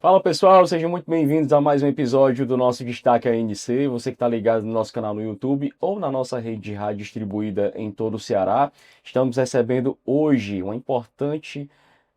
Fala pessoal, sejam muito bem-vindos a mais um episódio do nosso Destaque ANC. Você que está ligado no nosso canal no YouTube ou na nossa rede de rádio distribuída em todo o Ceará. Estamos recebendo hoje uma importante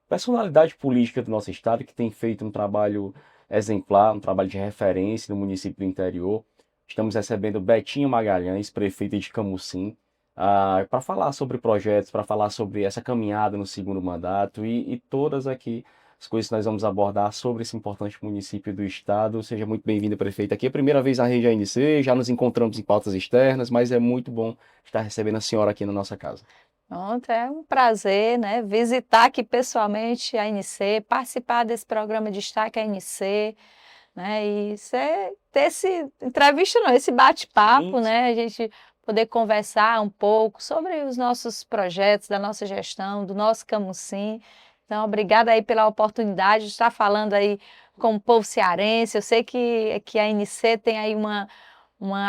personalidade política do nosso estado que tem feito um trabalho exemplar, um trabalho de referência no município do interior. Estamos recebendo Betinho Magalhães, prefeita de Camusim, para falar sobre projetos, para falar sobre essa caminhada no segundo mandato e todas aqui as coisas que nós vamos abordar sobre esse importante município do estado. Seja muito bem-vinda, prefeita. Aqui é a primeira vez na rede ANC, já nos encontramos em pautas externas, mas é muito bom estar recebendo a senhora aqui na nossa casa. Pronto, é um prazer, né, visitar aqui pessoalmente a ANC, participar desse programa Destaque ANC, né, e ter esse entrevista não, esse Sim, bate-papo, sim. né, a gente poder conversar um pouco sobre os nossos projetos, da nossa gestão, do nosso Camusim. Então, obrigada aí pela oportunidade de estar falando aí com o povo cearense. Eu sei que a ANC tem aí uma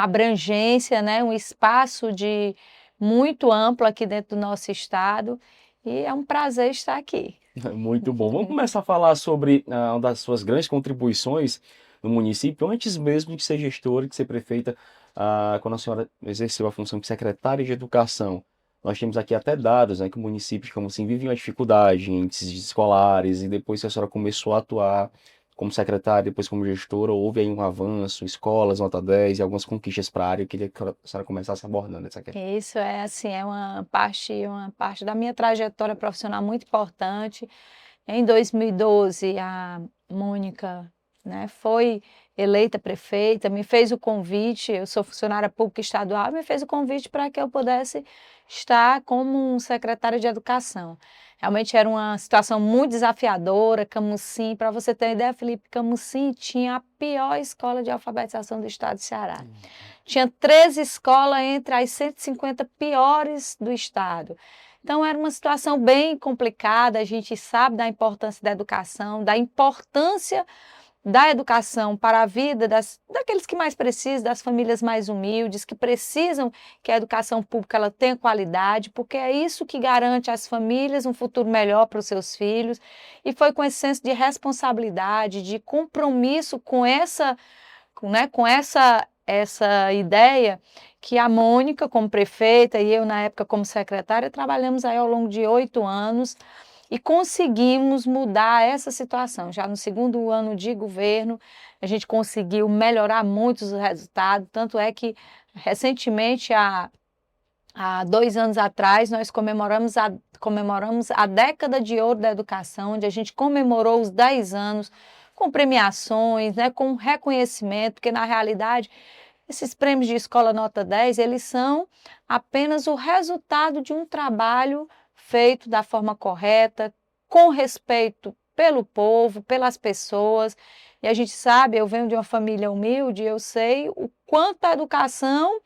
abrangência, né, um espaço de muito amplo aqui dentro do nosso estado, e é um prazer estar aqui. Muito bom. Vamos começar a falar sobre uma das suas grandes contribuições no município, antes mesmo de ser gestora, de ser prefeita, quando a senhora exerceu a função de secretária de Educação. Nós temos aqui até dados, né, que o município, como assim, vive uma dificuldade em índices escolares, e depois que a senhora começou a atuar como secretária, depois como gestora, houve aí um avanço, escolas, nota 10 e algumas conquistas para a área. Eu queria que a senhora começasse abordando essa questão. Isso é assim, é uma parte da minha trajetória profissional muito importante. Em 2012, a Mônica, né, foi eleita prefeita, me fez o convite, eu sou funcionária pública estadual, me fez o convite para que eu pudesse estar como secretária de educação. Realmente era uma situação muito desafiadora. Camusim, para você ter uma ideia, Felipe, Camusim tinha a pior escola de alfabetização do estado de Ceará. Tinha 13 escolas entre as 150 piores do estado. Então era uma situação bem complicada. A gente sabe da importância da importância da educação para a vida daqueles que mais precisam, das famílias mais humildes, que precisam que a educação pública ela tenha qualidade, porque é isso que garante às famílias um futuro melhor para os seus filhos. E foi com esse senso de responsabilidade, de compromisso com essa ideia que a Mônica, como prefeita, e eu, na época, como secretária, trabalhamos aí ao longo de 8 anos e conseguimos mudar essa situação. Já no segundo ano de governo, a gente conseguiu melhorar muito os resultados, tanto é que, recentemente, há 2 anos atrás, nós comemoramos a década de ouro da educação, onde a gente comemorou os 10 anos com premiações, né, com reconhecimento, porque na realidade esses prêmios de escola nota 10 eles são apenas o resultado de um trabalho feito da forma correta, com respeito pelo povo, pelas pessoas. E a gente sabe, eu venho de uma família humilde, eu sei o quanto a educação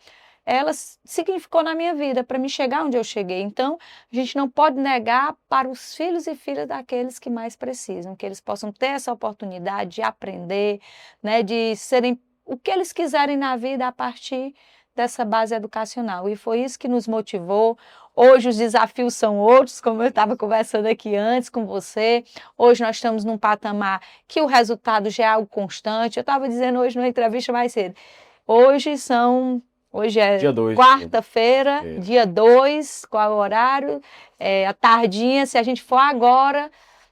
ela significou na minha vida para me chegar onde eu cheguei. Então, a gente não pode negar para os filhos e filhas daqueles que mais precisam, que eles possam ter essa oportunidade de aprender, né, de serem o que eles quiserem na vida a partir dessa base educacional. E foi isso que nos motivou. Hoje os desafios são outros, como eu estava conversando aqui antes com você. Hoje nós estamos num patamar que o resultado já é algo constante. Eu estava dizendo hoje numa entrevista mais cedo. Hoje são Hoje Dia é 2. quarta-feira, dia 2. Qual é o horário? À tardinha, se a gente for agora,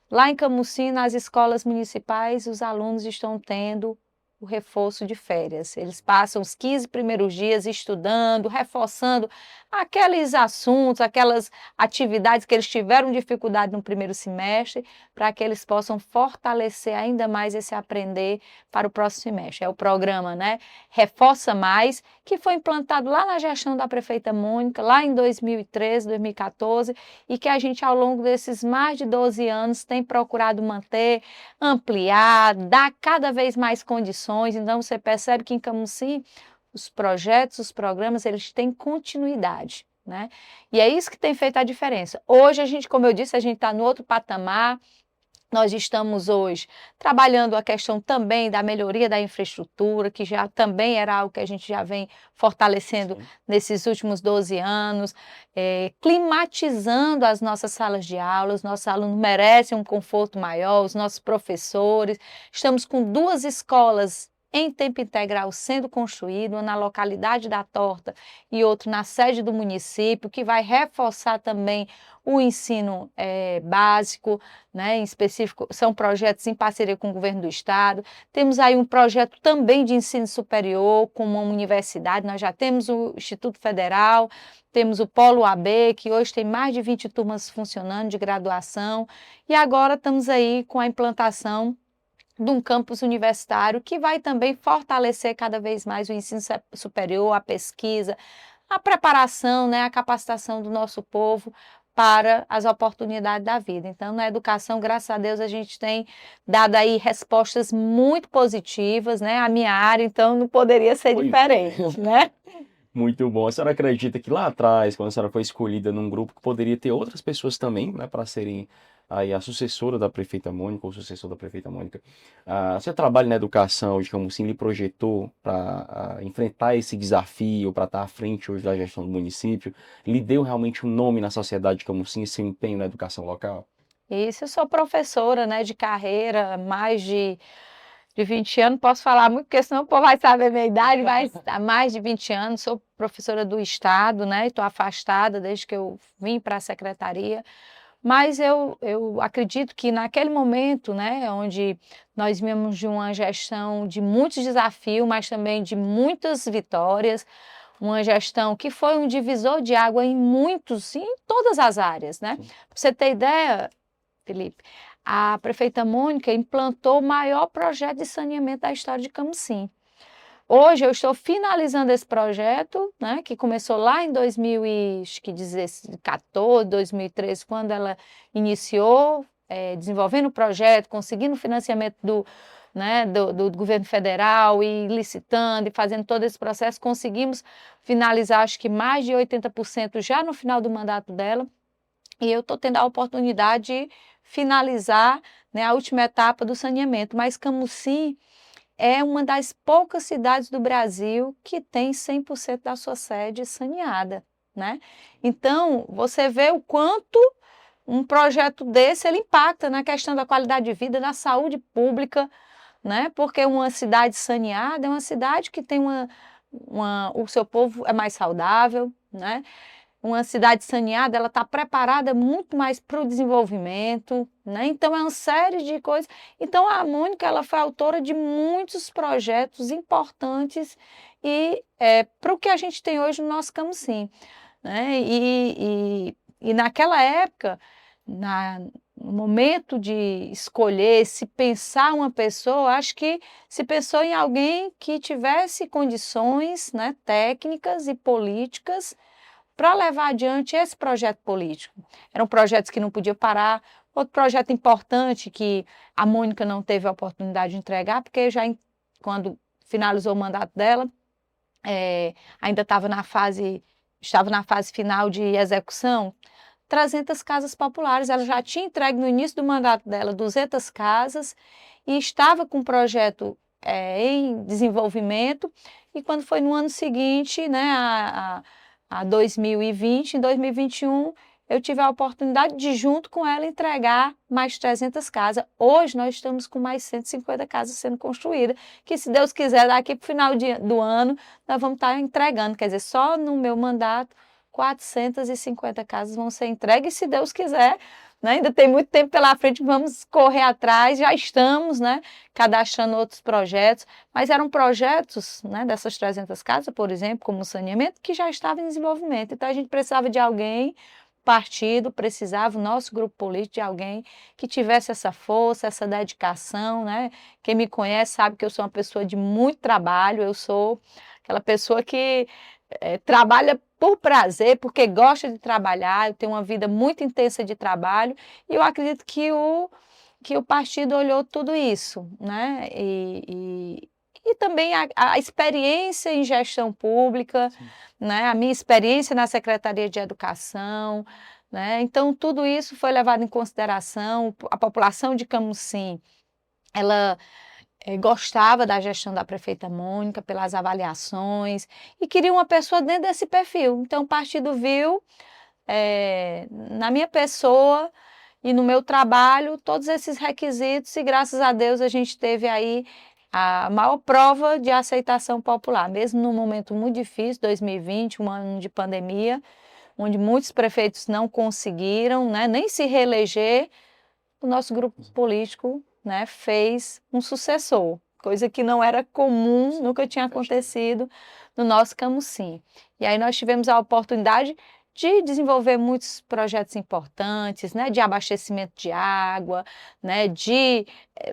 lá em Camusim, nas escolas municipais, os alunos estão tendo o reforço de férias. Eles passam os 15 primeiros dias estudando, reforçando aqueles assuntos, aquelas atividades que eles tiveram dificuldade no primeiro semestre, para que eles possam fortalecer ainda mais esse aprender para o próximo semestre. É o programa, né? Reforça Mais, que foi implantado lá na gestão da prefeita Mônica, lá em 2013, 2014, e que a gente, ao longo desses mais de 12 anos, tem procurado manter, ampliar, dar cada vez mais condições. Então, você percebe que em Camusim, os projetos, os programas, eles têm continuidade, né? E é isso que tem feito a diferença. Hoje, a gente, como eu disse, a gente está no outro patamar, Nós estamos hoje trabalhando a questão também da melhoria da infraestrutura, que já também era algo que a gente já vem fortalecendo Sim. nesses últimos 12 anos, climatizando as nossas salas de aula, os nossos alunos merecem um conforto maior, os nossos professores. Estamos com 2 escolas em tempo integral sendo construídas, uma na localidade da Torta e outra na sede do município, que vai reforçar também o ensino básico, né, em específico, são projetos em parceria com o governo do estado. Temos aí um projeto também de ensino superior com uma universidade, nós já temos o Instituto Federal, temos o Polo AB, que hoje tem mais de 20 turmas funcionando de graduação, e agora estamos aí com a implantação de um campus universitário que vai também fortalecer cada vez mais o ensino superior, a pesquisa, a preparação, né, a capacitação do nosso povo para as oportunidades da vida. Então, na educação, graças a Deus, a gente tem dado aí respostas muito positivas, né? A minha área, então, não poderia ser Pois diferente, né? muito bom. A senhora acredita que lá atrás, quando a senhora foi escolhida num grupo, que poderia ter outras pessoas também, né, para serem aí a sucessora da prefeita Mônica, ou sucessor da prefeita Mônica, seu trabalho na educação, digamos assim, lhe projetou para enfrentar esse desafio, para estar à frente hoje da gestão do município, lhe deu realmente um nome na sociedade de Camusim e seu empenho na educação local? Isso, eu sou professora, né, de carreira, mais de 20 anos, posso falar muito, porque senão o povo vai saber a minha idade, mas há mais de 20 anos, sou professora do Estado, né, estou afastada desde que eu vim para a secretaria, mas eu acredito que naquele momento, né, onde nós vimos de uma gestão de muitos desafios, mas também de muitas vitórias, uma gestão que foi um divisor de água em todas as áreas, né? Sim. Para você ter ideia, Felipe, a prefeita Mônica implantou o maior projeto de saneamento da história de Camusim. Hoje eu estou finalizando esse projeto, né, que começou lá em 2014, 2013, quando ela iniciou, desenvolvendo o projeto, conseguindo financiamento do governo federal e licitando e fazendo todo esse processo, conseguimos finalizar acho que mais de 80% já no final do mandato dela. E eu estou tendo a oportunidade de finalizar, né, a última etapa do saneamento. Mas Camusim é uma das poucas cidades do Brasil que tem 100% da sua sede saneada, né? Então, você vê o quanto um projeto desse ele impacta na questão da qualidade de vida, da saúde pública, né? Porque uma cidade saneada é uma cidade que tem o seu povo é mais saudável, né? Uma cidade saneada, ela está preparada muito mais para o desenvolvimento, né? Então, é uma série de coisas. Então, a Mônica, ela foi autora de muitos projetos importantes e para o que a gente tem hoje no nosso Camusim, né? E naquela época, no momento de escolher, se pensar uma pessoa, acho que se pensou em alguém que tivesse condições, né, técnicas e políticas para levar adiante esse projeto político. Eram projetos que não podia parar. Outro projeto importante que a Mônica não teve a oportunidade de entregar, porque quando finalizou o mandato dela, ainda estava na fase final de execução, 300 casas populares. Ela já tinha entregue no início do mandato dela 200 casas e estava com o projeto em desenvolvimento. E quando foi no ano seguinte, né, a 2020, em 2021, eu tive a oportunidade de, junto com ela, entregar mais 300 casas. Hoje nós estamos com mais 150 casas sendo construídas, que se Deus quiser, daqui para o final do ano, nós vamos estar entregando. Quer dizer, só no meu mandato, 450 casas vão ser entregues, e se Deus quiser, né, ainda tem muito tempo pela frente, vamos correr atrás, já estamos, né, cadastrando outros projetos, mas eram projetos, né, dessas 300 casas, por exemplo, como o saneamento, que já estava em desenvolvimento. Então a gente precisava de alguém, partido precisava, o nosso grupo político, de alguém que tivesse essa força, essa dedicação, né? Quem me conhece sabe que eu sou uma pessoa de muito trabalho, eu sou aquela pessoa que trabalha por prazer, porque gosta de trabalhar, eu tenho uma vida muito intensa de trabalho, e eu acredito que o partido olhou tudo isso, né? E também a experiência em gestão pública, Sim. né? A minha experiência na Secretaria de Educação, né? Então, tudo isso foi levado em consideração. A população de Camusim, ela gostava da gestão da prefeita Mônica pelas avaliações e queria uma pessoa dentro desse perfil. Então, o partido viu na minha pessoa e no meu trabalho todos esses requisitos e graças a Deus a gente teve aí a maior prova de aceitação popular, mesmo num momento muito difícil, 2020, um ano de pandemia, onde muitos prefeitos não conseguiram, né, nem se reeleger, o nosso grupo político, né, fez um sucessor, coisa que não era comum, nunca tinha acontecido no nosso Camusim. E aí nós tivemos a oportunidade de desenvolver muitos projetos importantes, né, de abastecimento de água, né,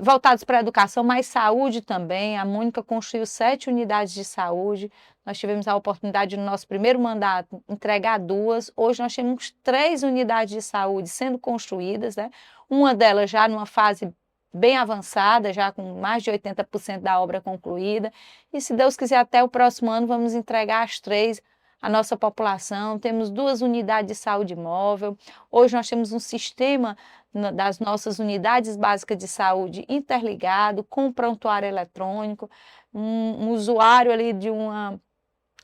voltados para a educação, mas saúde também. A Mônica construiu 7 unidades de saúde. Nós tivemos a oportunidade no nosso primeiro mandato entregar 2. Hoje nós temos 3 unidades de saúde sendo construídas, né? Uma delas já numa fase bem avançada, já com mais de 80% da obra concluída. E se Deus quiser, até o próximo ano vamos entregar as 3 à nossa população. Temos 2 unidades de saúde móvel. Hoje nós temos um sistema das nossas unidades básicas de saúde interligado, com prontuário eletrônico, um usuário ali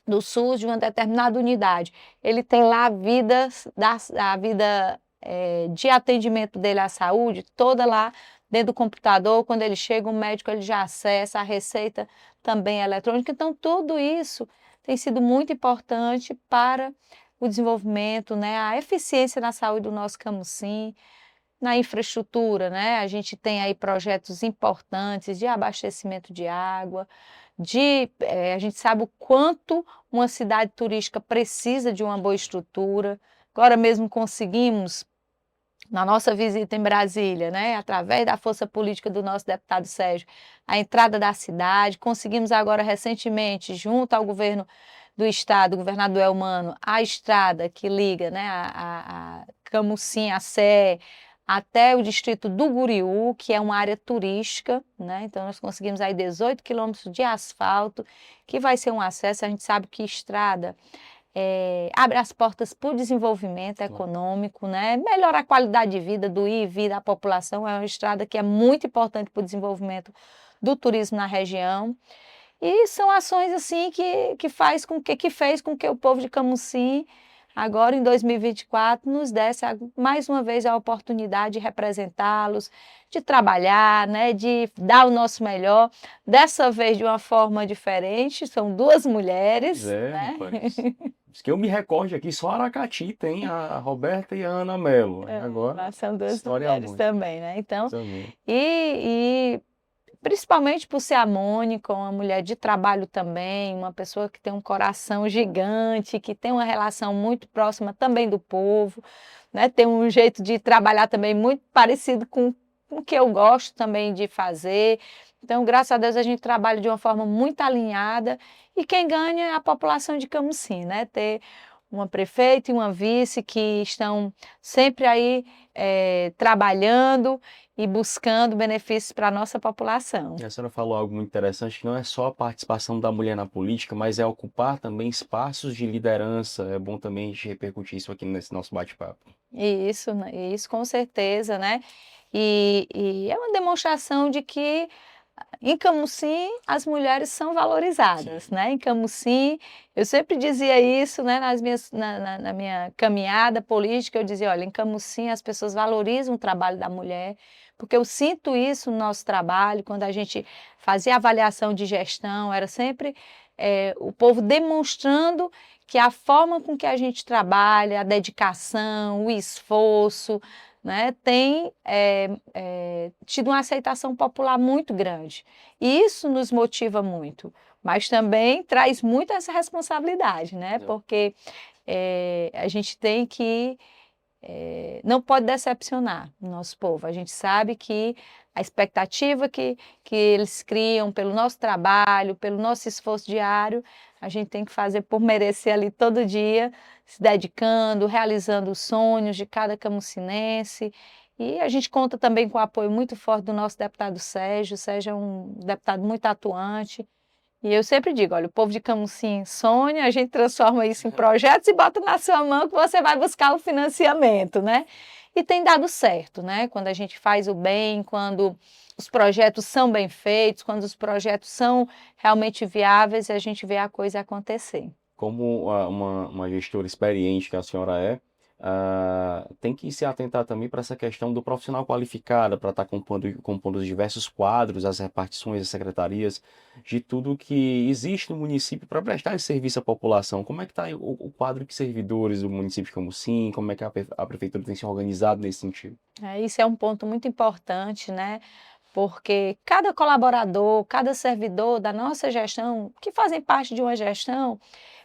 do SUS de uma determinada unidade. Ele tem lá a vida de atendimento dele à saúde, toda lá dentro do computador. Quando ele chega, o médico ele já acessa, a receita também é eletrônica. Então, tudo isso tem sido muito importante para o desenvolvimento, né, a eficiência na saúde do nosso Camusim, na infraestrutura, né? A gente tem aí projetos importantes de abastecimento de água, a gente sabe o quanto uma cidade turística precisa de uma boa estrutura. Agora mesmo conseguimos, na nossa visita em Brasília, né, através da força política do nosso deputado Sérgio, a entrada da cidade. Conseguimos agora recentemente, junto ao governo do estado, o governador Elmano, a estrada que liga, né, a Camusim, a Sé, até o distrito do Guriú, que é uma área turística, né? Então nós conseguimos aí 18 quilômetros de asfalto, que vai ser um acesso. A gente sabe que estrada abre as portas para o desenvolvimento econômico, né? Melhora a qualidade de vida do ir e vir da população. É uma estrada que é muito importante para o desenvolvimento do turismo na região. E são ações assim que fez com que o povo de Camusim, agora em 2024, nos desse mais uma vez a oportunidade de representá-los, de trabalhar, né, de dar o nosso melhor. Dessa vez de uma forma diferente, são 2 mulheres, né? Rapaz. Diz que eu me recorde aqui, só Aracati tem a Roberta e a Ana Mello. Agora, Lá são 2 história mulheres muito. também, né? Então, Também. e principalmente por ser a Mônica, uma mulher de trabalho também, uma pessoa que tem um coração gigante, que tem uma relação muito próxima também do povo, né? Tem um jeito de trabalhar também muito parecido com o que eu gosto também de fazer. Então, graças a Deus, a gente trabalha de uma forma muito alinhada e quem ganha é a população de Camusim, né? Ter uma prefeita e uma vice que estão sempre aí trabalhando e buscando benefícios para a nossa população. E a senhora falou algo muito interessante, que não é só a participação da mulher na política, mas é ocupar também espaços de liderança. É bom também a gente repercutir isso aqui nesse nosso bate-papo. Isso, né? Isso com certeza, né? E é uma demonstração de que em Camusim as mulheres são valorizadas, né? Em Camusim, eu sempre dizia isso, né? Na minha caminhada política, eu dizia, olha, em Camusim as pessoas valorizam o trabalho da mulher, porque eu sinto isso no nosso trabalho, quando a gente fazia avaliação de gestão, era sempre o povo demonstrando que a forma com que a gente trabalha, a dedicação, o esforço, né, tem tido uma aceitação popular muito grande. E isso nos motiva muito, mas também traz muita essa responsabilidade, né? Porque a gente tem que não pode decepcionar o nosso povo. A gente sabe que a expectativa que eles criam pelo nosso trabalho, pelo nosso esforço diário, a gente tem que fazer por merecer ali todo dia, se dedicando, realizando os sonhos de cada camucinense. E a gente conta também com o apoio muito forte do nosso deputado Sérgio. O Sérgio é um deputado muito atuante, E eu sempre digo, olha, o povo de Camusim sonha, a gente transforma isso em projetos e bota na sua mão que você vai buscar o financiamento, né? E tem dado certo, né? Quando a gente faz o bem, quando os projetos são bem feitos, quando os projetos são realmente viáveis, a gente vê a coisa acontecer. Como uma gestora experiente que a senhora é, tem que se atentar também para essa questão do profissional qualificado, para estar compondo os diversos quadros, as repartições, as secretarias, de tudo que existe no município para prestar esse serviço à população. Como é que está o quadro de servidores do município de Camusim? Como é que a prefeitura tem se organizado nesse sentido? Isso é um ponto muito importante, né? Porque cada colaborador, cada servidor da nossa gestão, que fazem parte de uma gestão,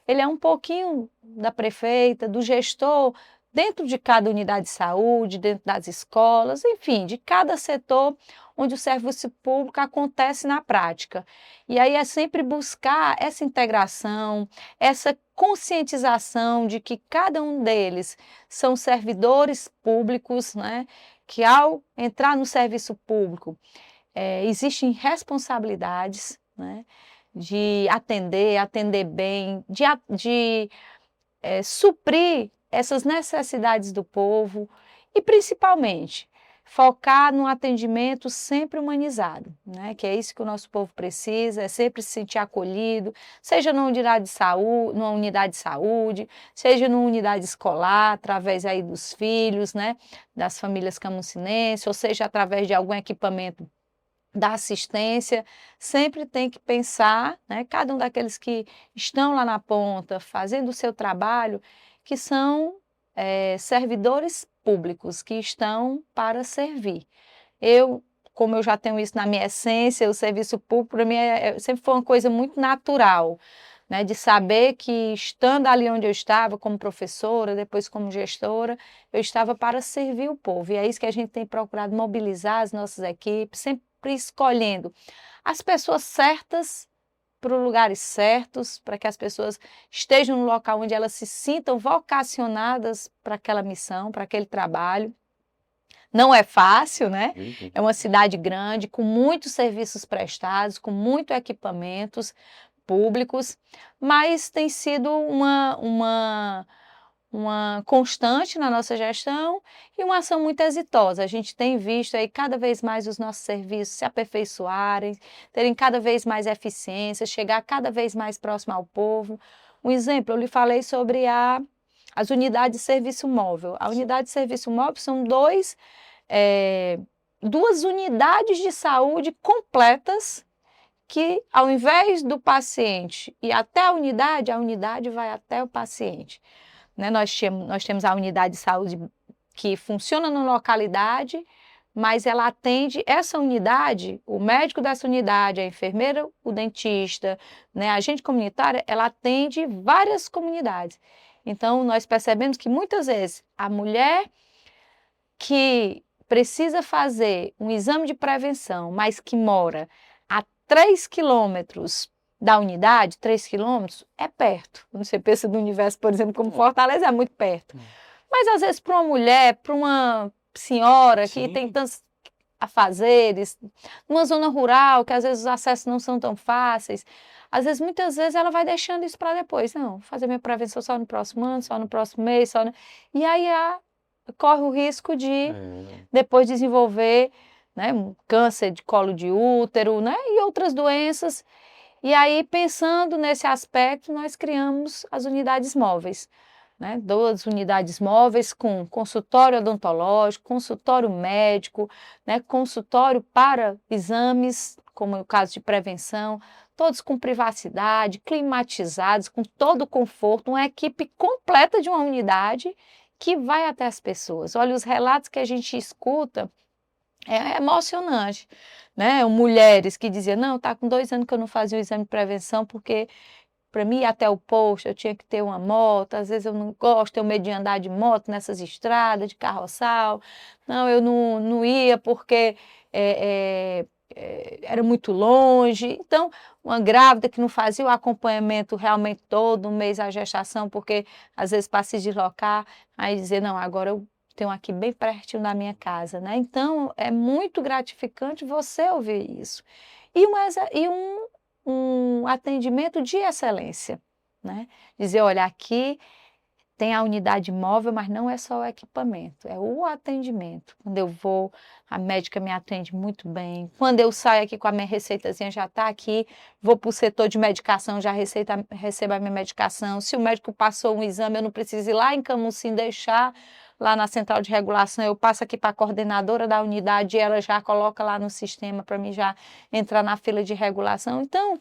ele é um pouquinho da prefeita, do gestor, dentro de cada unidade de saúde, dentro das escolas, enfim, de cada setor onde o serviço público acontece na prática. E aí é sempre buscar essa integração, essa conscientização de que cada um deles são servidores públicos, né? Que ao entrar no serviço público, existem responsabilidades, né? De atender bem, de suprir essas necessidades do povo e, principalmente, focar no atendimento sempre humanizado, né? Que é isso que o nosso povo precisa, é sempre se sentir acolhido, seja numa unidade de saúde, seja numa unidade escolar, através aí dos filhos, né? Das famílias camucinenses, ou seja, através de algum equipamento da assistência, sempre tem que pensar, né, cada um daqueles que estão lá na ponta, fazendo o seu trabalho, que são servidores públicos, que estão para servir. Eu, como eu já tenho isso na minha essência, o serviço público para mim sempre foi uma coisa muito natural, né, de saber que estando ali onde eu estava, como professora, depois como gestora, eu estava para servir o povo. E é isso que a gente tem procurado mobilizar as nossas equipes, sempre escolhendo as pessoas certas para os lugares certos, para que as pessoas estejam no local onde elas se sintam vocacionadas para aquela missão, para aquele trabalho. Não é fácil, né? É uma cidade grande, com muitos serviços prestados, com muitos equipamentos públicos, mas tem sido uma constante na nossa gestão e uma ação muito exitosa. A gente tem visto aí cada vez mais os nossos serviços se aperfeiçoarem, terem cada vez mais eficiência, chegar cada vez mais próximo ao povo. Um exemplo, eu lhe falei sobre as unidades de serviço móvel. A unidade de serviço móvel são duas unidades de saúde completas que, ao invés do paciente ir até a unidade vai até o paciente. Né? Nós temos a unidade de saúde que funciona na localidade, mas ela atende essa unidade, o médico dessa unidade, a enfermeira, o dentista, né? A agente comunitária, ela atende várias comunidades. Então, nós percebemos que muitas vezes a mulher que precisa fazer um exame de prevenção, mas que mora a 3 quilômetros da unidade, 3 quilômetros, é perto. Quando você pensa no universo, por exemplo, como Fortaleza, é muito perto. Mas às vezes para uma mulher, para uma senhora que tem tantos afazeres, numa zona rural, que às vezes os acessos não são tão fáceis, às vezes, muitas vezes, ela vai deixando isso para depois. Não, vou fazer minha prevenção só no próximo ano, só no próximo mês, E aí corre o risco de depois desenvolver, né, um câncer de colo de útero, né, e outras doenças. E aí, pensando nesse aspecto, nós criamos as unidades móveis, né, 2 unidades móveis com consultório odontológico, consultório médico, né, consultório para exames, como é o caso de prevenção, todos com privacidade, climatizados, com todo o conforto, uma equipe completa de uma unidade que vai até as pessoas. Olha, os relatos que a gente escuta é emocionante, né? Mulheres que diziam, não, tá com 2 anos que eu não fazia o exame de prevenção, porque para mim ir até o posto eu tinha que ter uma moto, às vezes eu não gosto, tenho medo de andar de moto nessas estradas, de carroçal, não, eu não ia porque era muito longe. Então, uma grávida que não fazia o acompanhamento realmente todo um mês a gestação, porque às vezes para se deslocar, aí dizer, não, agora eu tenho aqui bem pertinho da minha casa, né? Então, é muito gratificante você ouvir isso. E um atendimento de excelência, né? Dizer, olha, aqui tem a unidade móvel, mas não é só o equipamento, é o atendimento. Quando eu vou, a médica me atende muito bem. Quando eu saio aqui com a minha receitazinha, já está aqui, vou para o setor de medicação, já recebo a minha medicação. Se o médico passou um exame, eu não preciso ir lá em Camusim deixar, lá na central de regulação, eu passo aqui para a coordenadora da unidade e ela já coloca lá no sistema para mim já entrar na fila de regulação. Então,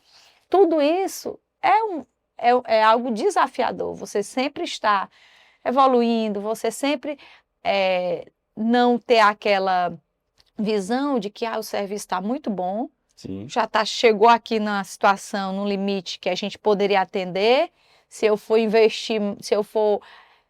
tudo isso é algo desafiador. Você sempre está evoluindo, você sempre não ter aquela visão de que o serviço está muito bom, Sim. chegou aqui na situação, no limite que a gente poderia atender. Se eu for investir, se eu for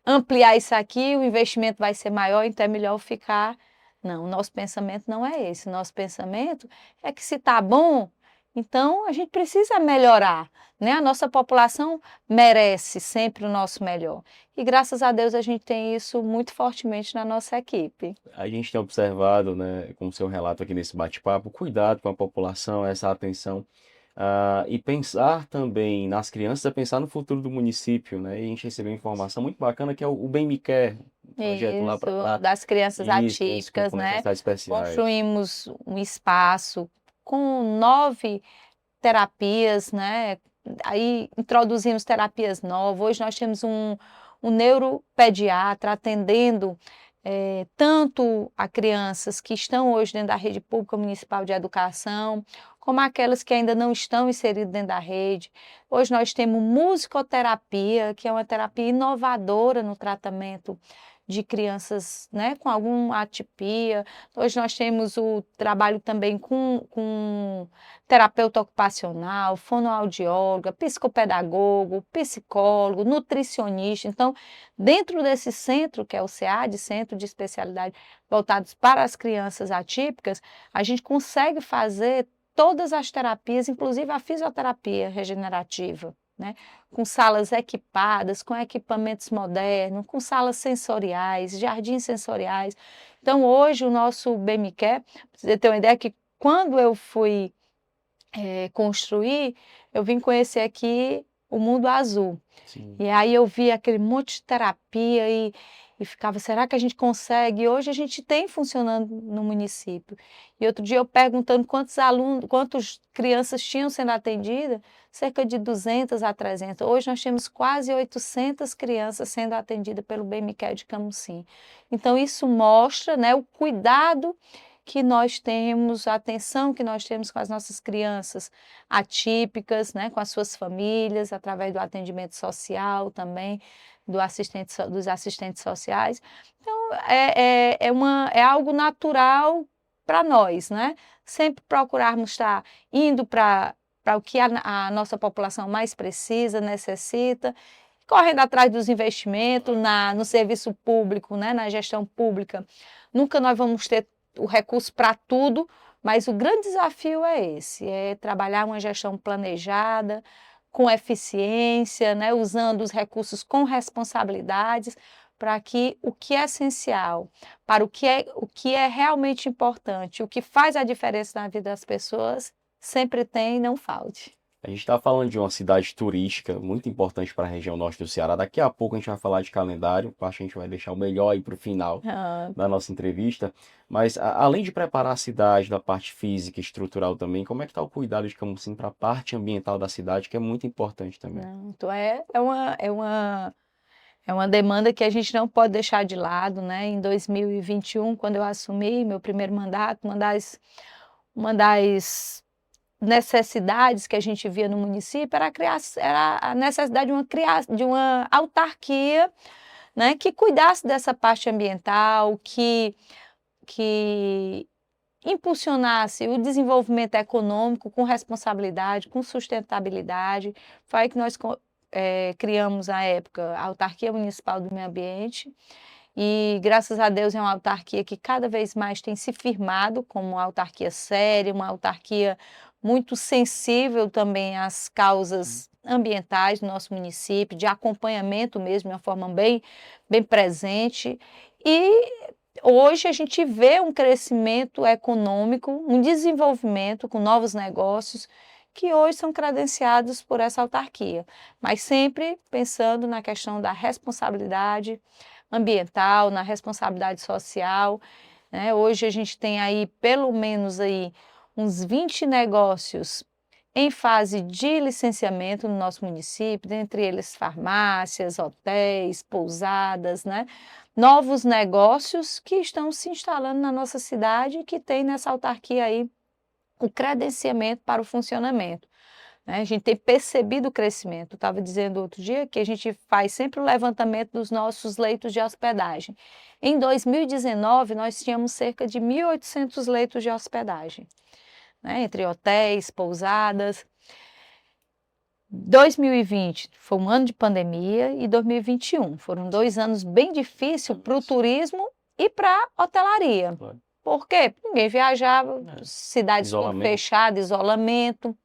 ampliar isso aqui, o investimento vai ser maior, então é melhor ficar. Não, o nosso pensamento não é esse. O nosso pensamento é que se está bom, então a gente precisa melhorar, né? A nossa população merece sempre o nosso melhor. E graças a Deus a gente tem isso muito fortemente na nossa equipe. A gente tem observado, né, com o seu relato aqui nesse bate-papo, cuidado com a população, essa atenção. E pensar também nas crianças, é pensar no futuro do município, né? E a gente recebeu informação muito bacana que é o Bem Me Quer, um projeto lá Isso, para das crianças isso, atípicas, com né? necessidades especiais. Construímos um espaço com 9 terapias, né? Aí introduzimos terapias novas. Hoje nós temos um neuropediatra atendendo tanto a crianças que estão hoje dentro da rede pública municipal de educação, como aquelas que ainda não estão inseridas dentro da rede. Hoje nós temos musicoterapia, que é uma terapia inovadora no tratamento de crianças, né, com alguma atipia. Hoje nós temos o trabalho também com terapeuta ocupacional, fonoaudióloga, psicopedagogo, psicólogo, nutricionista. Então, dentro desse centro, que é o SEAD, Centro de Especialidade voltados para as crianças atípicas, a gente consegue fazer todas as terapias, inclusive a fisioterapia regenerativa, né? Com salas equipadas, com equipamentos modernos, com salas sensoriais, jardins sensoriais. Então, hoje, o nosso BMQ, para você ter uma ideia, que quando eu fui construir, eu vim conhecer aqui o Mundo Azul. Sim. E aí eu vi aquele monte de terapia e ficava, será que a gente consegue? E hoje a gente tem funcionando no município. E outro dia eu perguntando quantos alunos, quantas crianças tinham sendo atendidas, cerca de 200 a 300. Hoje nós temos quase 800 crianças sendo atendidas pelo BMQ de Camusim. Então isso mostra, né, o cuidado que nós temos, a atenção que nós temos com as nossas crianças atípicas, né, com as suas famílias, através do atendimento social também, dos assistentes sociais. Então, é algo natural para nós, né? Sempre procurarmos estar indo para o que a nossa população mais precisa, necessita, correndo atrás dos investimentos no serviço público, né, na gestão pública. Nunca nós vamos ter o recurso para tudo, mas o grande desafio é esse, é trabalhar uma gestão planejada, com eficiência, né, usando os recursos com responsabilidades, para que o que é essencial, para o que é realmente importante, o que faz a diferença na vida das pessoas, sempre tem e não falte. A gente está falando de uma cidade turística muito importante para a região norte do Ceará. Daqui a pouco a gente vai falar de calendário, acho que a gente vai deixar o melhor aí para o final da nossa entrevista. Mas além de preparar a cidade da parte física e estrutural também, como é que está o cuidado de Camusim para a parte ambiental da cidade, que é muito importante também? Então é uma demanda que a gente não pode deixar de lado, né? Em 2021, quando eu assumi meu primeiro mandato, uma das necessidades que a gente via no município era a necessidade de uma autarquia, né, que cuidasse dessa parte ambiental, que impulsionasse o desenvolvimento econômico com responsabilidade, com sustentabilidade. Foi aí que nós criamos, à época, a Autarquia Municipal do Meio Ambiente, e graças a Deus é uma autarquia que cada vez mais tem se firmado como uma autarquia séria, uma autarquia muito sensível também às causas ambientais do nosso município, de acompanhamento mesmo, de uma forma bem presente. E hoje a gente vê um crescimento econômico, um desenvolvimento com novos negócios que hoje são credenciados por essa autarquia, mas sempre pensando na questão da responsabilidade ambiental, na responsabilidade social, né? Hoje a gente tem aí pelo menos aí uns 20 negócios em fase de licenciamento no nosso município, dentre eles farmácias, hotéis, pousadas, né? Novos negócios que estão se instalando na nossa cidade e que tem nessa autarquia aí o credenciamento para o funcionamento, né? A gente tem percebido o crescimento. Estava dizendo outro dia que a gente faz sempre o levantamento dos nossos leitos de hospedagem. Em 2019, nós tínhamos cerca de 1.800 leitos de hospedagem, né? Entre hotéis, pousadas. 2020 foi um ano de pandemia e 2021 foram 2 anos bem difíceis para o turismo e para a hotelaria. Claro. Por quê? Ninguém viajava, cidades tudo Isolamento. fechadas, isolamento.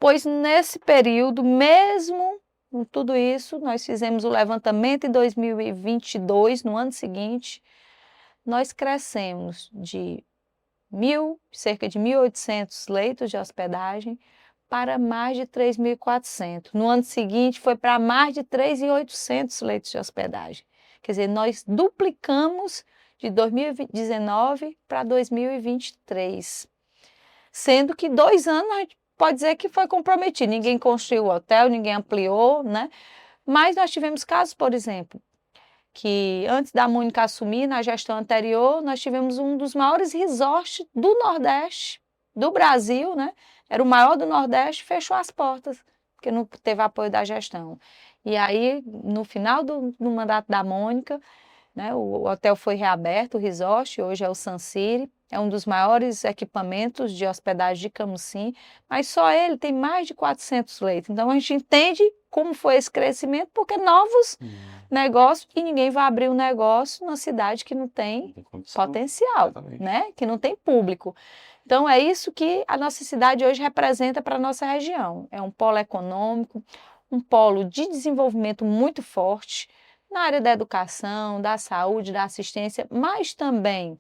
Pois nesse período, mesmo com tudo isso, nós fizemos o levantamento em 2022, no ano seguinte, nós crescemos de cerca de 1.800 leitos de hospedagem para mais de 3.400. No ano seguinte, foi para mais de 3.800 leitos de hospedagem. Quer dizer, nós duplicamos de 2019 para 2023. Sendo que 2 anos a gente pode dizer que foi comprometido. Ninguém construiu o hotel, ninguém ampliou, né? Mas nós tivemos casos, por exemplo, que antes da Mônica assumir, na gestão anterior, nós tivemos um dos maiores resorts do Nordeste, do Brasil, né? Era o maior do Nordeste, fechou as portas, porque não teve apoio da gestão. E aí, no final do mandato da Mônica, né, o hotel foi reaberto, o resort, hoje é o Sun City, é um dos maiores equipamentos de hospedagem de Camusim, mas só ele tem mais de 400 leitos. Então, a gente entende como foi esse crescimento, porque novos negócios, e ninguém vai abrir um negócio numa cidade que não tem potencial, né? Que não tem público. Então, é isso que a nossa cidade hoje representa para a nossa região. É um polo econômico, um polo de desenvolvimento muito forte na área da educação, da saúde, da assistência, mas também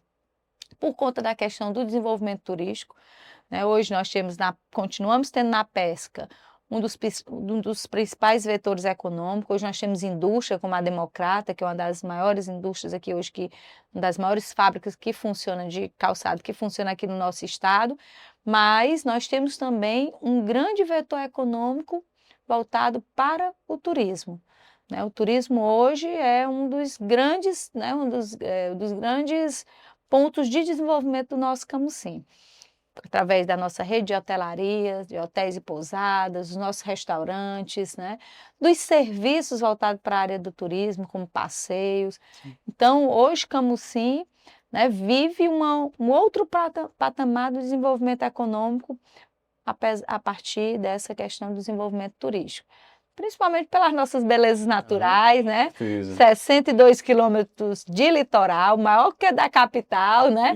por conta da questão do desenvolvimento turístico, né? Hoje nós continuamos tendo na pesca um dos principais vetores econômicos. Hoje nós temos indústria como a Democrata, que é uma das maiores indústrias aqui hoje, uma das maiores fábricas que funciona de calçado, que funciona aqui no nosso estado, mas nós temos também um grande vetor econômico voltado para o turismo. Né? O turismo hoje é um dos grandes, né, dos grandes pontos de desenvolvimento do nosso Camusim, através da nossa rede de hotelaria, de hotéis e pousadas, dos nossos restaurantes, né? Dos serviços voltados para a área do turismo, como passeios. Então, hoje, Camusim, né, vive um outro patamar do desenvolvimento econômico a partir dessa questão do desenvolvimento turístico. Principalmente pelas nossas belezas naturais, né? 62 quilômetros de litoral, maior que a da capital, né?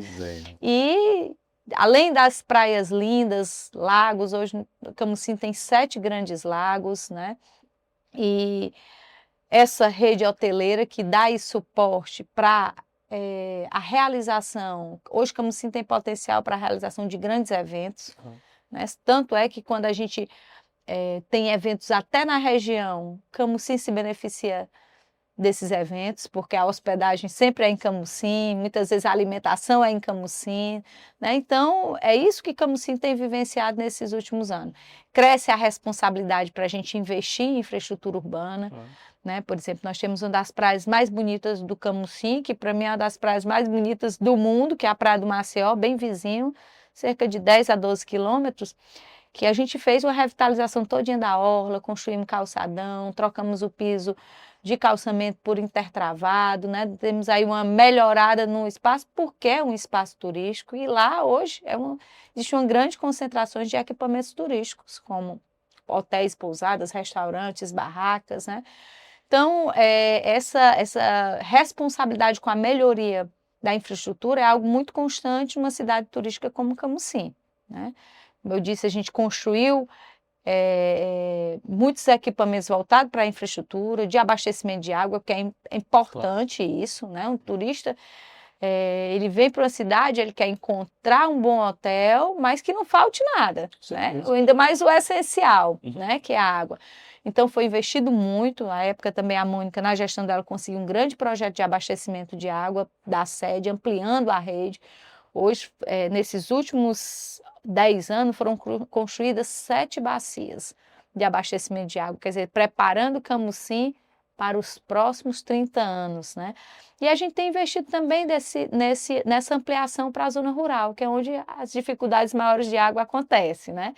E além das praias lindas, lagos, hoje Camusim tem 7 grandes lagos, né? E essa rede hoteleira que dá esse suporte para a realização. Hoje Camusim tem potencial para a realização de grandes eventos, né? Tanto é que quando a gente tem eventos até na região, Camusim se beneficia desses eventos, porque a hospedagem sempre é em Camusim, muitas vezes a alimentação é em Camusim, né? Então, é isso que Camusim tem vivenciado nesses últimos anos. Cresce a responsabilidade para a gente investir em infraestrutura urbana, né? Por exemplo, nós temos uma das praias mais bonitas do Camusim, que para mim é uma das praias mais bonitas do mundo, que é a Praia do Maceió, bem vizinho, cerca de 10 a 12 quilômetros, que a gente fez uma revitalização todinha da orla, construímos calçadão, trocamos o piso de calçamento por intertravado, né? Temos aí uma melhorada no espaço, porque é um espaço turístico, e lá hoje existe uma grande concentração de equipamentos turísticos, como hotéis, pousadas, restaurantes, barracas, né? Então, essa responsabilidade com a melhoria da infraestrutura é algo muito constante numa cidade turística como Camusim, né? Como eu disse, a gente construiu muitos equipamentos voltados para a infraestrutura, de abastecimento de água, porque é importante isso, né? Um turista Ele vem para uma cidade, ele quer encontrar um bom hotel, mas que não falte nada, né? Ainda mais o essencial, né? Que é a água. Então foi investido muito, na época também a Mônica, na gestão dela, conseguiu um grande projeto de abastecimento de água da sede, ampliando a rede. Hoje, nesses últimos 10 anos, foram construídas 7 bacias de abastecimento de água, quer dizer, preparando Camusim para os próximos 30 anos, né? E a gente tem investido também nessa ampliação para a zona rural, que é onde as dificuldades maiores de água acontecem, né?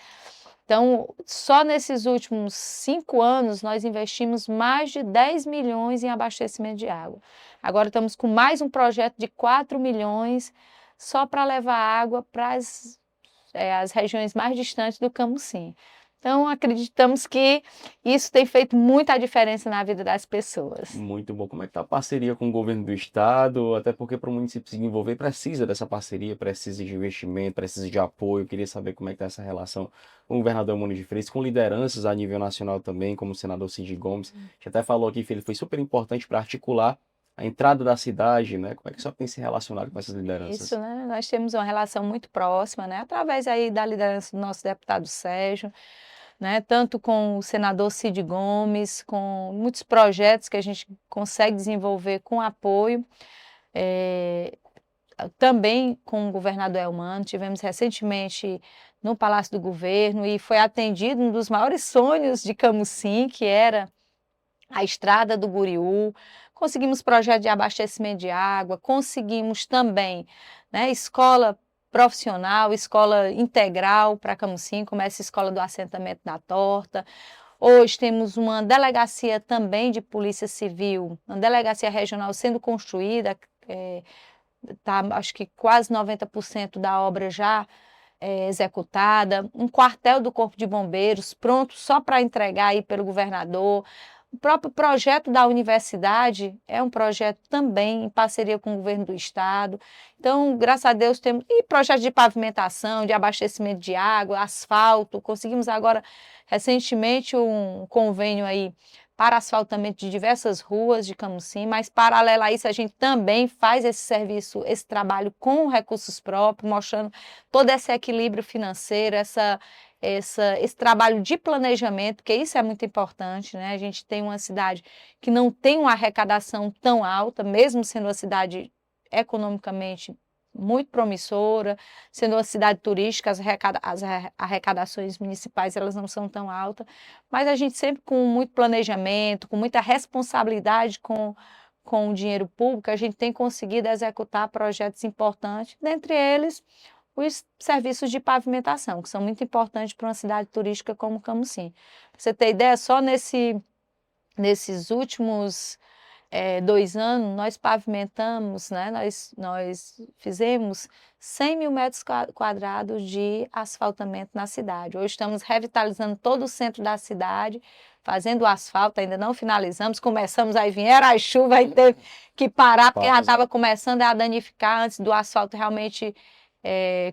Então, só nesses últimos 5 anos, nós investimos mais de 10 milhões em abastecimento de água. Agora estamos com mais um projeto de 4 milhões só para levar água para as regiões mais distantes do Camusim. Então, acreditamos que isso tem feito muita diferença na vida das pessoas. Muito bom. Como é que está a parceria com o governo do estado? Até porque para o município se desenvolver precisa dessa parceria, precisa de investimento, precisa de apoio. Eu queria saber como é que está essa relação com o governador Mano de Freitas, com lideranças a nível nacional também, como o senador Cid Gomes, que até falou aqui que ele foi super importante para articular a entrada da cidade, né? Como é que o senhor tem se relacionado com essas lideranças? Isso, né? Nós temos uma relação muito próxima, né? Através aí da liderança do nosso deputado Sérgio, né? Tanto com o senador Cid Gomes, com muitos projetos que a gente consegue desenvolver com apoio. Também com o governador Elmano, tivemos recentemente no Palácio do Governo e foi atendido um dos maiores sonhos de Camusim, que era a Estrada do Guriú. Conseguimos projeto de abastecimento de água, conseguimos também, né, escola profissional, escola integral para Camusim, como essa escola do assentamento da Torta. Hoje temos uma delegacia também de polícia civil, uma delegacia regional sendo construída, acho que quase 90% da obra já executada, um quartel do Corpo de Bombeiros pronto só para entregar aí pelo governador. O próprio projeto da universidade é um projeto também em parceria com o governo do estado. Então, graças a Deus, temos e projetos de pavimentação, de abastecimento de água, asfalto. Conseguimos agora, recentemente, um convênio aí para asfaltamento de diversas ruas de Camusim, mas paralelo a isso a gente também faz esse serviço, esse trabalho com recursos próprios, mostrando todo esse equilíbrio financeiro, esse trabalho de planejamento, porque isso é muito importante, né? A gente tem uma cidade que não tem uma arrecadação tão alta, mesmo sendo uma cidade economicamente muito promissora, sendo uma cidade turística, as arrecadações municipais elas não são tão altas, mas a gente sempre com muito planejamento, com muita responsabilidade com o dinheiro público, a gente tem conseguido executar projetos importantes, dentre eles os serviços de pavimentação, que são muito importantes para uma cidade turística como Camusim. Pra você ter ideia, só nesses últimos 2 anos, nós pavimentamos, né? Nós fizemos 100 mil metros quadrados de asfaltamento na cidade. Hoje estamos revitalizando todo o centro da cidade, fazendo o asfalto, ainda não finalizamos, começamos, aí vieram as chuvas, aí teve que parar, porque já estava começando a danificar antes do asfalto realmente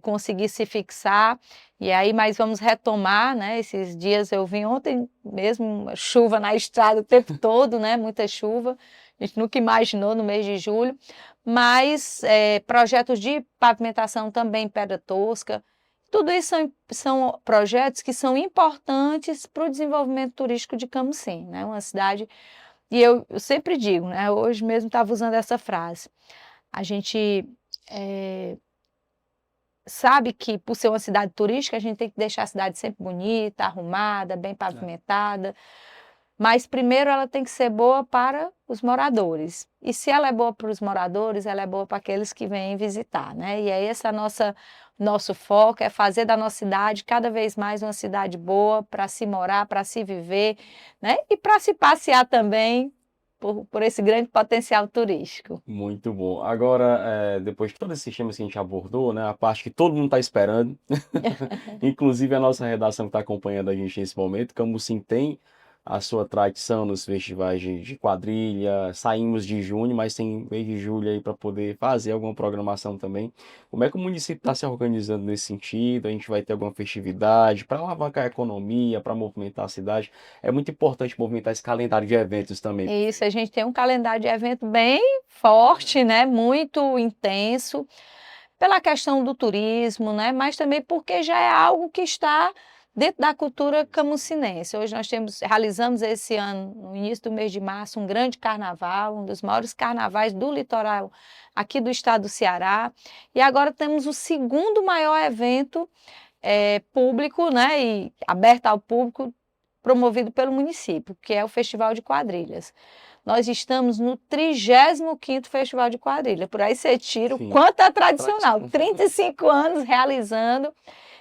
conseguir se fixar. E aí, mas vamos retomar, né? Esses dias eu vim ontem mesmo, chuva na estrada o tempo todo, né? Muita chuva. A gente nunca imaginou no mês de julho, mas projetos de pavimentação também em Pedra Tosca, tudo isso são projetos que são importantes para o desenvolvimento turístico de Camusim, né? Uma cidade, e eu sempre digo, né? Hoje mesmo estava usando essa frase, a gente sabe que por ser uma cidade turística, a gente tem que deixar a cidade sempre bonita, arrumada, bem pavimentada, mas primeiro ela tem que ser boa para os moradores. E se ela é boa para os moradores, ela é boa para aqueles que vêm visitar, né? E aí esse é nosso foco, é fazer da nossa cidade cada vez mais uma cidade boa para se morar, para se viver, né? E para se passear também por esse grande potencial turístico. Muito bom. Agora, depois de todos esses temas que a gente abordou, né, a parte que todo mundo está esperando, inclusive a nossa redação que está acompanhando a gente nesse momento, Camusim tem a sua tradição nos festivais de quadrilha. Saímos de junho, mas tem mês de julho aí para poder fazer alguma programação também. Como é que o município está se organizando nesse sentido? A gente vai ter alguma festividade para alavancar a economia, para movimentar a cidade? É muito importante movimentar esse calendário de eventos também. Isso, a gente tem um calendário de evento bem forte, né? Muito intenso, pela questão do turismo, né? Mas também porque já é algo que está dentro da cultura camucinense. Hoje nós realizamos esse ano, no início do mês de março, um grande carnaval, um dos maiores carnavais do litoral aqui do estado do Ceará. E agora temos o segundo maior evento público, né? E aberto ao público, promovido pelo município, que é o Festival de Quadrilhas. Nós estamos no 35º Festival de Quadrilha. Por aí você tira o Sim. quanto é tradicional. 35 anos realizando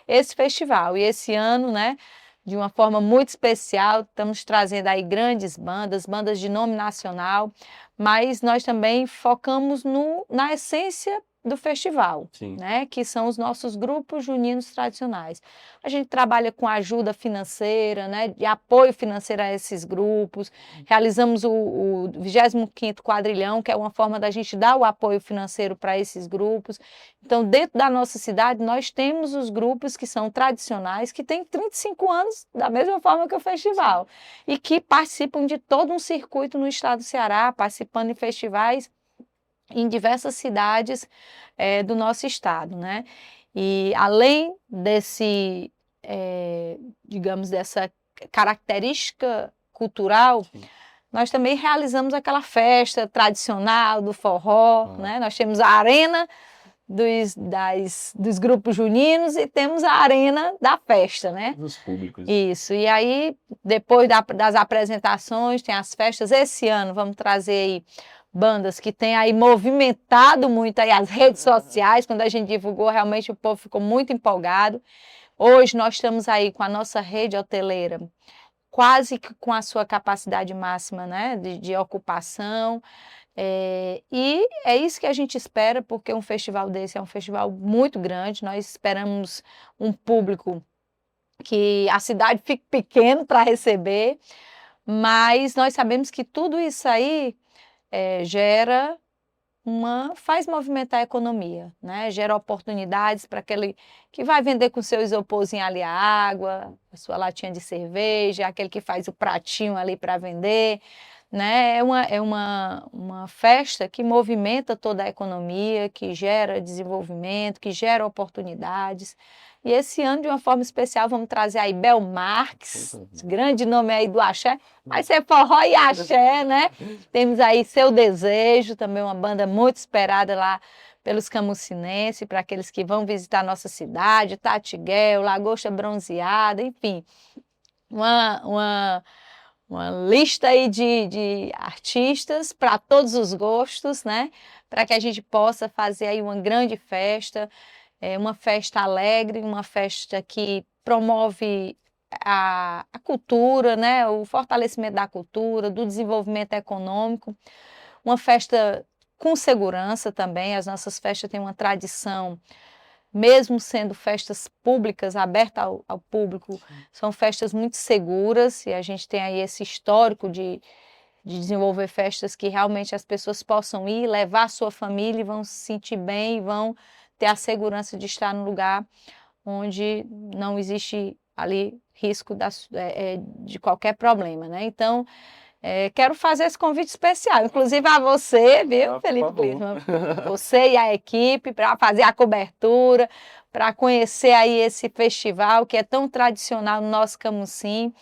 esse festival. E esse ano, né, de uma forma muito especial, estamos trazendo aí grandes bandas, bandas de nome nacional, mas nós também focamos na essência do festival, Sim. né, que são os nossos grupos juninos tradicionais. A gente trabalha com ajuda financeira, né, de apoio financeiro a esses grupos, realizamos o 25º quadrilhão, que é uma forma da gente dar o apoio financeiro para esses grupos. Então, dentro da nossa cidade, nós temos os grupos que são tradicionais, que têm 35 anos, da mesma forma que o festival, e que participam de todo um circuito no estado do Ceará, participando em festivais em diversas cidades do nosso estado, né? E além desse, digamos, dessa característica cultural, Sim. nós também realizamos aquela festa tradicional do forró, né? Nós temos a arena dos grupos juninos e temos a arena da festa, né? Dos públicos. Isso, e aí depois das apresentações tem as festas. Esse ano vamos trazer aí bandas que têm aí movimentado muito aí as redes sociais. Quando a gente divulgou, realmente o povo ficou muito empolgado. Hoje nós estamos aí com a nossa rede hoteleira quase que com a sua capacidade máxima, né, de ocupação. E é isso que a gente espera, porque um festival desse é um festival muito grande. Nós esperamos um público que a cidade fique pequena para receber, mas nós sabemos que tudo isso aí faz movimentar a economia, né? Gera oportunidades para aquele que vai vender com seu isoporzinho ali a água, a sua latinha de cerveja, aquele que faz o pratinho ali para vender, né? É uma festa que movimenta toda a economia, que gera desenvolvimento, que gera oportunidades. E esse ano, de uma forma especial, vamos trazer aí Bel Marques, esse grande nome aí do axé, vai ser forró e axé, né? Temos aí Seu Desejo, também uma banda muito esperada lá pelos camucinenses, para aqueles que vão visitar a nossa cidade, Tatiguel, Lagosta Bronzeada, enfim, uma lista aí de artistas para todos os gostos, né? Para que a gente possa fazer aí uma grande festa, uma festa alegre, uma festa que promove a cultura, né? O fortalecimento da cultura, do desenvolvimento econômico, uma festa com segurança também. As nossas festas têm uma tradição, mesmo sendo festas públicas, abertas ao público, são festas muito seguras, e a gente tem aí esse histórico de desenvolver festas que realmente as pessoas possam ir, levar a sua família e vão se sentir bem, e vão ter a segurança de estar no lugar onde não existe ali risco de qualquer problema, né? Então, quero fazer esse convite especial, inclusive a você, viu, Felipe Klisman? Você e a equipe, para fazer a cobertura, para conhecer aí esse festival que é tão tradicional no nosso Camusim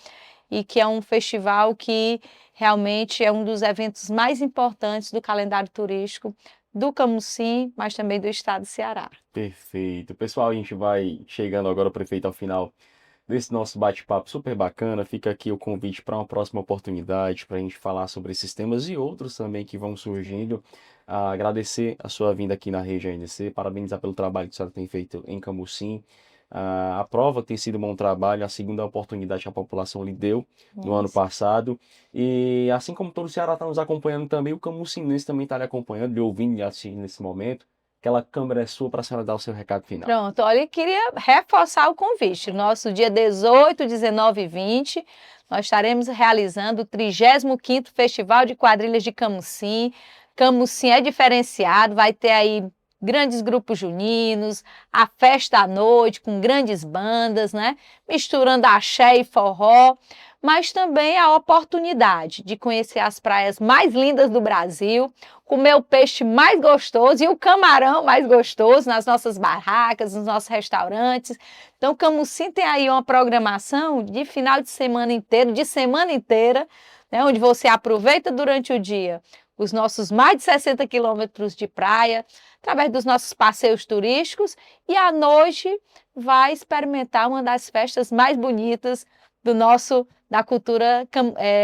e que é um festival que realmente é um dos eventos mais importantes do calendário turístico do Camusim, mas também do estado do Ceará. Perfeito. Pessoal, a gente vai chegando agora, prefeito, ao final desse nosso bate-papo super bacana. Fica aqui o convite para uma próxima oportunidade, para a gente falar sobre esses temas e outros também que vão surgindo. Agradecer a sua vinda aqui na Rede ANC, parabenizar pelo trabalho que a senhora tem feito em Camusim. A prova tem sido um bom trabalho, a segunda oportunidade que a população lhe deu no ano passado. E assim como todo o Ceará está nos acompanhando também, o camucinense também está lhe acompanhando, lhe ouvindo, lhe assistindo nesse momento. aquela câmera é sua para a senhora dar o seu recado final. Pronto, olha, eu queria reforçar o convite. Nosso dia 18, 19 e 20, nós estaremos realizando o 35º Festival de Quadrilhas de Camusim. Camusim é diferenciado, vai ter aí grandes grupos juninos, a festa à noite com grandes bandas, né? Misturando axé e forró, mas também a oportunidade de conhecer as praias mais lindas do Brasil, comer o peixe mais gostoso e o camarão mais gostoso nas nossas barracas, nos nossos restaurantes. Então, Camusim tem aí uma programação de final de semana inteiro, de semana inteira, né, onde você aproveita durante o dia os nossos mais de 60 quilômetros de praia, através dos nossos passeios turísticos, e à noite vai experimentar uma das festas mais bonitas da cultura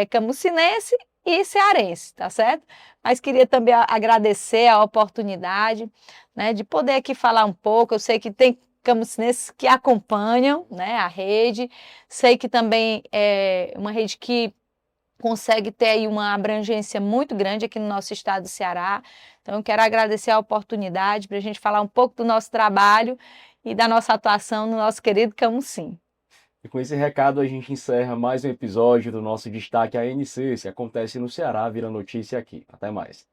camusinense e cearense, tá certo? Mas queria também agradecer a oportunidade, né, de poder aqui falar um pouco. Eu sei que tem camusinenses que acompanham, né, a rede, sei que também é uma rede que consegue ter aí uma abrangência muito grande aqui no nosso estado do Ceará. Então, eu quero agradecer a oportunidade para a gente falar um pouco do nosso trabalho e da nossa atuação no nosso querido Camusim. E com esse recado a gente encerra mais um episódio do nosso Destaque ANC, que acontece no Ceará, vira notícia aqui. Até mais.